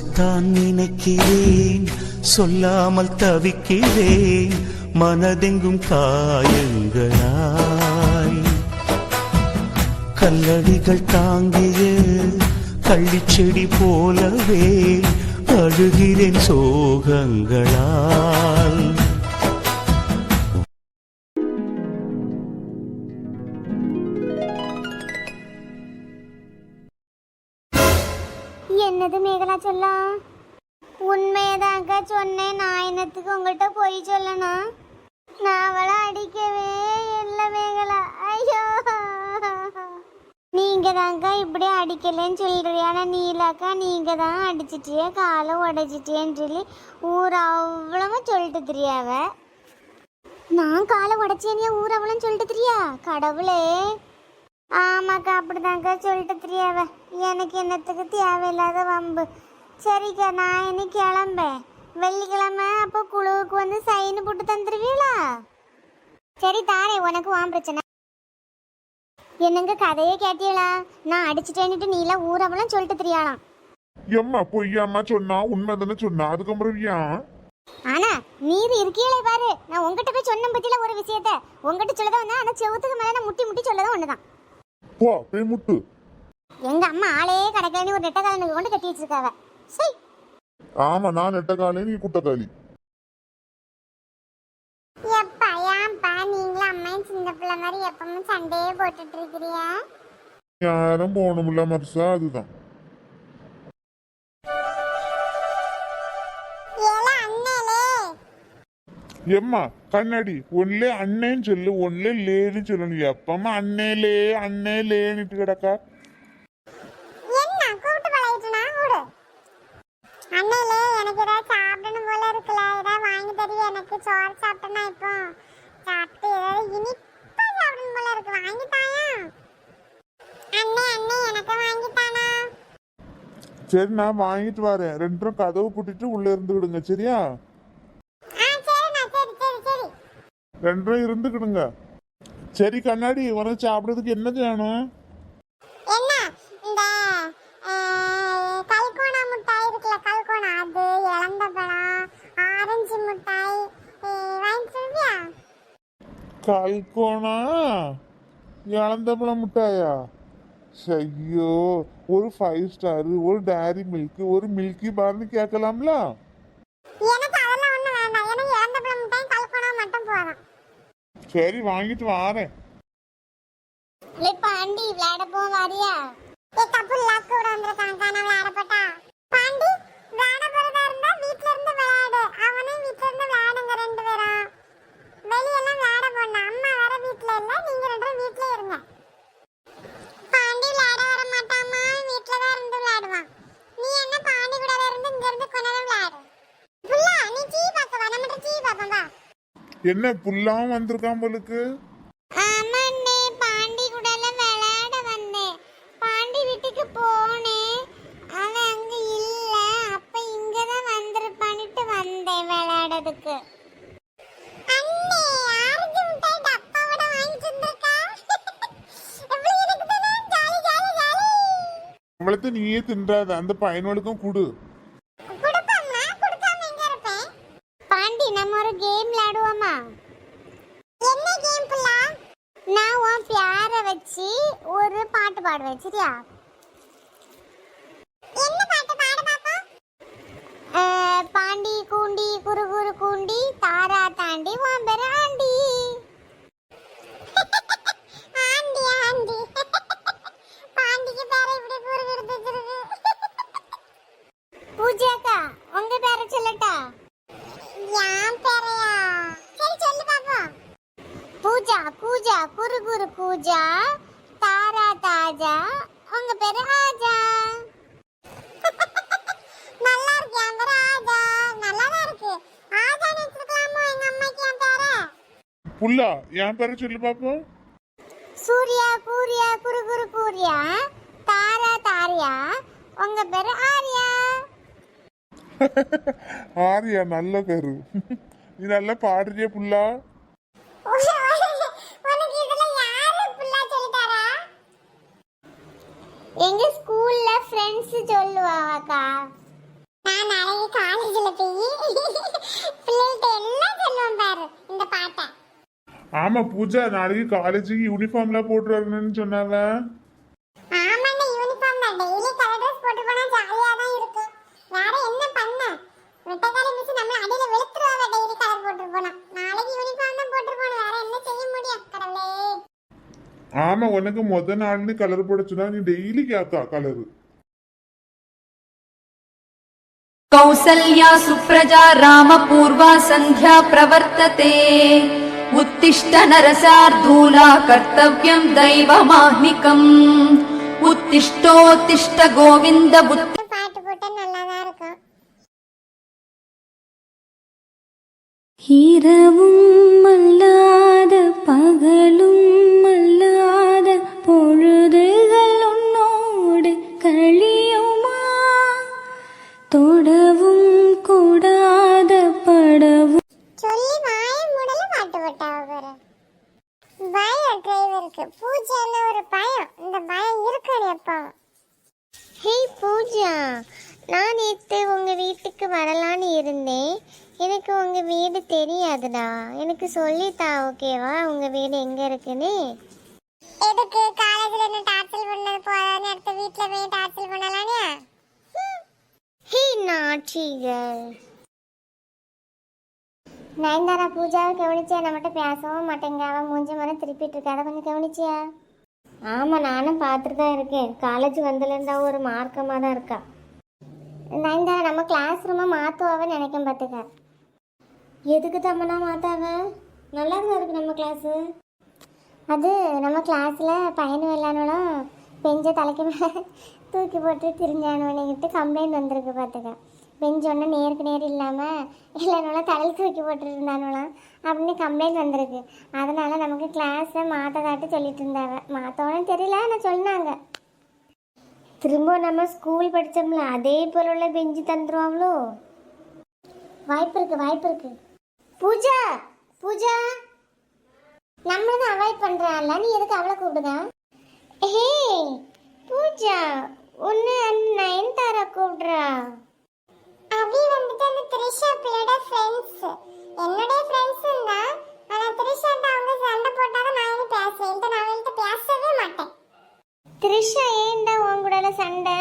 சொல்லத்தான் நினைக்கிறேன், சொல்லாமல் தவிக்கிறேன், மனதெங்கும் காயங்களாய். கல்லடிகள் தாங்கிய கள்ளிச்செடி போலவே அழுகிறேன் சோகங்களால். என்னது மேகலா சொல்லலாம்? உண்மையதாங்க சொன்னேன். நான் என்னத்துக்கு உங்கள்கிட்ட போய் சொல்லணும்? நான் அவளை அடிக்கவே இல்லை மேகலா. ஐயோ, நீங்க தாங்க இப்படி அடிக்கலன்னு சொல்றியா? நீலாக்கா நீங்க தான் அடிச்சிட்டியே, காலை உடைச்சிட்டேன்னு சொல்லி ஊர் அவ்வளவா சொல்லிட்டு தெரியாவ. நான் காலை உடைச்சேனியா ஊர் அவ்வளவு சொல்லிட்டு தெரியா? கடவுளே, ஆமாக்கா அப்படிதாங்க சொல்லிட்டு தெரியாவ. எனக்கு என்னத்துக்கு தேவையில்லாத வம்பு. சரிக்கா, நான் இன்னைக்கு கிளம்பேன். வெள்ளிக்கிழமை அப்போ குழுவுக்கு வந்து சைன் போட்டு தந்துருவீங்களா? சரி தாரே, உனக்கு வான் பிரச்சனை. என்னங்க கதையே கேட்டீங்களா? நான் அடிச்சுட்டேன்னுட்டு நீலாம் ஊரவெல்லாம் சொல்லிட்டு தெரியாளாம். எம்மா பொய்யாம்மா சொன்னா, உண்மை தானே சொன்னா, அதுக்கப்புறம் ஏன்? ஆனா நீர் இருக்கீங்களே பாரு, நான் உங்ககிட்ட போய் சொன்ன பத்தியில ஒரு விஷயத்த உங்ககிட்ட சொல்லதான் வந்தேன். ஆனா செவுத்துக்கு மேல நான் முட்டி முட்டி சொல்லதான் ஒண்ணுதான். போ போய் முட்டு. எங்க அம்மா ஆளே கடைக்காலன்னு ஒரு நெட்டக்காலனுக்கு கொண்டு கட்டி வச்சிருக்காவ. சரி, ஆமா, நான் நெட்டக்காலே, நீ குட்டக்காலி. எப்பா ஏன்பா நீங்களும் அம்மையும் சின்ன பிள்ளை மாதிரி எப்பவும் சண்டையே போட்டுட்டு இருக்கிறியா? யாரும் போகணும்ல மர்சா, அதுதான். எம்மா கண்ணாடி ஒன்லே அண்ணேன்னு சொல்லு, ஒன்லே லேன்னு சொல்லணும். எப்பமா அண்ணேலே அண்ணேலேன்னுட்டு கிடக்கா? என்ன கூப்பிட்டு பழகிட்டுனா கூடு. அண்ணேலே, எனக்கு ஏதாவது சாப்பிடணும் போல இருக்குல்ல, ஏதாவது வாங்கி தருவியா? எனக்கு சோறு சாப்பிட்டேன்னா இப்போ சாப்பிட்டு ஏதாவது இனிப்பா சாப்பிடணும் போல இருக்கு, வாங்கி தாயா? அண்ணே அண்ணே, எனக்கு வாங்கித்தானா? சரி, நான் வாங்கிட்டு வரேன். ரெண்டும் கதவு பூட்டிட்டு உள்ள இருந்துக்கிடுங்க, சரியா? ரெண்டும் இருந்துக்கிடுங்க. சரி கண்ணாடி, உனக்கு சாப்பிடுறதுக்கு என்ன வேணும்? என்ன இந்த கல்கோனா முட்டாய் இருக்குல்ல, கல்கோனா, அது இளந்த பழம், ஆரஞ்சு முட்டாய் வாங்கி சொல்வியா? கல்கோனா இளந்தப்பழம் முட்டாயா? ஐயோ, ஒரு 5 ஸ்டார், ஒரு டைரி மில்க், ஒரு மில்கி பார்னு கேட்கலாம்ல? எனக்கு அதெல்லாம் ஒண்ணு வேண்டாம். எனக்கு இளந்த பழம் முட்டாய் கல்கோனா மட்டும் போதும். சரி, வாங்கிட்டு வாரேன். பாண்டி விளையாட போ வாரியா? கப்புல்லா கூட வந்திருக்காங்க, நான் விளையாட போட்டா? பாண்டி விளையாட போறதா இருந்தா வீட்ல இருந்து விளையாடு. அவனே வீட்ல இருந்து விளையாடுங்க ரெண்டு பேரும். வெளியெல்லாம் விளையாட போனா, அம்மா வர வீட்ல இல்ல, நீங்க ரெண்டு பேரும் வீட்ல இருங்க. பாண்டி விளையாட வர மாட்டாமா, வீட்ல தான் இருந்து விளையாடுவான். நீ என்ன பாண்டி கூட இருந்து இங்க இருந்து கொஞ்ச நேரம் விளையாடு. புல்லா, நீ டிவி பார்க்க வா, நம்ம டிவி பார்ப்போம் வா. என்ன புல்லாவும் வந்திருக்கான் போலுக்கு? ஆமாண்ணே, பாண்டி கூடல விளையாட வந்தேன். பாண்டி வீட்டுக்கு போனேன், அவன் அங்க இல்ல. அப்ப இங்கதான் வந்திருப்பான்னுட்டு வந்தேன் விளையாடுறதுக்கு. அண்ணே, ஆரஞ்சு முட்டாய் டப்பாவோட வாங்கிட்டு வந்திருக்கா. எப்படி இருக்குதுன்னு ஜாலி ஜாலி ஜாலி. அவளத்தை நீயே தின்றாத, அந்த பையனுக்கும் கொடு. குடுப்பம்மா, குடுக்காம எங்க இருப்பேன்? பாண்டி, நம்ம ஒரு கேம் விளையாடுவோமா? என்ன கேம் புல்லா? நான் உன் பேரை வச்சு ஒரு பாட்டு பாடுவேன், சரியா? என்ன பாட்டு பாடு பாப்போம்? பாண்டி கூண்டி குரு குரு கூண்டி தாரா தாண்டி உன் பேரு ஆண்டி. Aunty aunty. பாண்டிக்கு பேரை இப்படி குரு கொடுத்துருக்கு. பூஜாக்கா, உங்க பேரை சொல்லட்டா? யான் பேரையா? சரி சொல்லு பாப்போம். பூஜா பூஜா குரு குரு பூஜா தாரா தாஜா உங்க பேரு ஆஜா. நல்லா இருக்கு, என் பேரு ஆஜா. நல்லாதான் இருக்கு. ஆஜான்னு வச்சிருக்கலாமோ எங்க அம்மாக்கு என் பேரை? புல்லா, என் பேரை சொல்லி பாப்போம். சூர்யா கூரியா குரு குரு கூரியா தாரா தாரியா உங்க பேரு ஆரியா. ஆரியா, நல்ல பேரு. நீ நல்லா பாடுறிய புல்லா. உனக்கு இதுல யாரு புல்லா சொல்லி தரா? எங்க ஸ்கூல்ல ஃப்ரெண்ட்ஸ் சொல்லுவாங்கக்கா. நான் நாளைக்கு காலேஜ்ல போய் பிள்ளைகிட்ட எல்லாம் சொல்லுவேன் பாரு இந்த பாட்டை. ஆமா பூஜா, நாளைக்கு காலேஜுக்கு யூனிஃபார்ம்லாம் போட்டு வரணும்னு சொன்னாவ. ஆமாண்ணே, யூனிஃபார்ம் தான். டெய்லி கலர் ட்ரெஸ் போட்டு போனா ஜாலியா தான் இருக்கும். வேற என்ன பண்ண? வெட்டக்காரி மிஸ் நம்ம அடியில வெளுத்துருவாங்க டெய்லி கலர் போட்டு போனா. நாளைக்கு யூனிஃபார்ம் தான் போட்டு போகணும். வேற என்ன செய்ய முடியும் கடவுளே. ஆமா, உனக்கு முத நாள்னு கலர் போட சொன்னா நீ டெய்லி கேட்கா கலரு. कौसल्या सुप्रजा रामपूर्वा सन्ध्या प्रवर्तते उत्तिष्ठ नरसार्धूला कर्तव्यं दैवमाह्निकम् उत्तिष्ठोत्तिष्ठ गोविन्द பாட்டு போட்டா நல்லா தான் இருக்கும். இரவும் அல்லாத பகலும் அல்லாத பொழுதுகள் உன்னோடு கழியுமா, தொடவும் கூடாத படவும். சொல்லி வாய மூடல பாட்டு போட்டாவ பாரு. பயம் டிரைவருக்கு. பூஜான்னு ஒரு பயம். இந்த பயம் இருக்கணும் எப்போ. ஹே பூஜா, நான் நேற்று உங்கள் வீட்டுக்கு வரலான்னு இருந்தேன். எனக்கு உங்கள் வீடு தெரியாதுடா. எனக்கு சொல்லித்தா ஓகேவா, உங்கள் வீடு எங்கே இருக்குன்னு. எதுக்கு காலேஜில் என்ன டார்ச்சல் பண்ணது போதான்னு அடுத்த வீட்டில் போய் டார்ச்சல் பண்ணலானியா? ஹே நாட்டி கேர்ள். நயன்தாரா பூஜாவை கவனிச்சியா? நம்மகிட்ட பேசவும் மாட்டேங்க. அவன் மூஞ்சி மரம் திருப்பிட்டு இருக்கா. அதை கொஞ்சம் கவனிச்சியா? ஆமாம், நானும் பார்த்துட்டு தான் இருக்கேன். காலேஜ் வந்ததுலேருந்தா ஒரு மார்க்கமாக தான் இருக்கா. நயன்தாரா நம்ம கிளாஸ் ரூமை மாற்றுவாவன்னு நினைக்கும் பார்த்துக்க. எதுக்கு தம்மனா மாற்றாவ? நல்லா தான் இருக்கு நம்ம கிளாஸு. அது நம்ம கிளாஸில் பையனும் எல்லானும் பெஞ்சை தலைக்கு மேலே தூக்கி போட்டு திரிஞ்சானுவனிக்கிட்டு கம்ப்ளைண்ட் வந்திருக்கு பார்த்துக்க. பெஞ்சு ஒன்று நேருக்கு நேர் இல்லாமல் இல்லைனாலும் தலையில் தூக்கி போட்டுருந்தானுலாம் அப்படின்னு கம்ப்ளைண்ட் வந்திருக்கு. அதனால் நமக்கு கிளாஸை மாற்றதாட்டு சொல்லிட்டு இருந்தாங்க. மாற்றோன்னு தெரியல, ஆனால் சொன்னாங்க. திரும்ப நம்ம ஸ்கூல் படித்தோம்ல அதே போல் உள்ள பெஞ்சு தந்துருவாங்களோ? வாய்ப்பு இருக்குது, வாய்ப்பு இருக்குது. பூஜா பூஜா, நம்மளை தான் அவாய்ட் பண்ணுறான்ல, நீ எதுக்கு அவளை கூப்பிடுதா? ஹே பூஜா, ஒன்று அந்த நயன்தாரா கூப்பிடுறா. அபி வந்துட்டு அந்த த்ரிஷா பிள்ளையோட ஃப்ரெண்ட்ஸ். என்னோட ஃப்ரெண்ட்ஸும் தான். ஆனால் த்ரிஷாட்ட அவங்க சண்டை போட்டாலும் நான் பேசுவேன். நான் அவள்கிட்ட பேசவே மாட்டேன். த்ரிஷா ஏன்டா உன் கூட சண்டை?